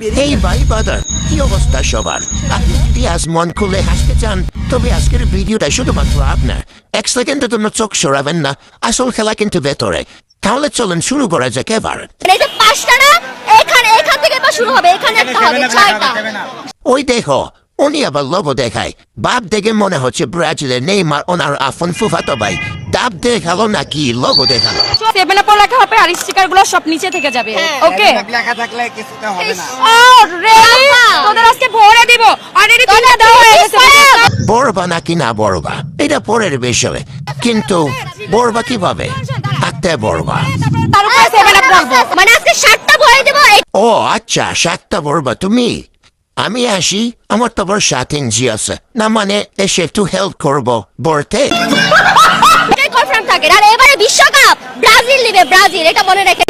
এই ভাই বাদার কি অবস্থা সবার? আপনি যদি আজ মন খুলে হাসতে চান তবে আজকের ভিডিওটা শুধুমাত্র আপনার। এক সেকেন্ডের জন্য চোখ সরাবেন না, আসল খেলা কিন্তু ভেতরে। তাহলে চলুন শুরু করা যাক এবার। এই যে পাঁচটা না, এখান থেকে এবার শুরু হবে, এখানে একটা হবে ছয়টা। ওই দেখো, উনি আবার লোগো দেখায়। বাপ দেখে মনে হচ্ছে ব্রাজিলের নেইমার ওনার আফন ফুফাতো ভাই। ডাব দেখালো নাকি লোগো দেখালো? 7 আপ লেখা হবে আর স্টিকার গুলো সব নিচে থেকে যাবে। ওকে, লেখা থাকলে কিছুতে হবে না। রেডি? তোদের আজকে ভরে দিব। অলরেডি তিনটা দাও হয়ে গেছে। বড়বা নাকি না বড়বা এটা পরের বিষয়, কিন্তু বড়বা কিভাবে থাকতে বড়বা? তার উপরে 7 আপ রাখবো। মানে আজকে 7টা ভরে দেব। ও আচ্ছা, 7টা বড়বা তুমি। আমি আসি, আমার তো আবার 7 ইঞ্চি আছে না, মানে এসে একটু হেল্প করবো বলতে। এটাই কনফার্ম থাকে। আর এবারে বিশ্বকাপ ব্রাজিল নেবে, ব্রাজিল, এটা মনে রেখে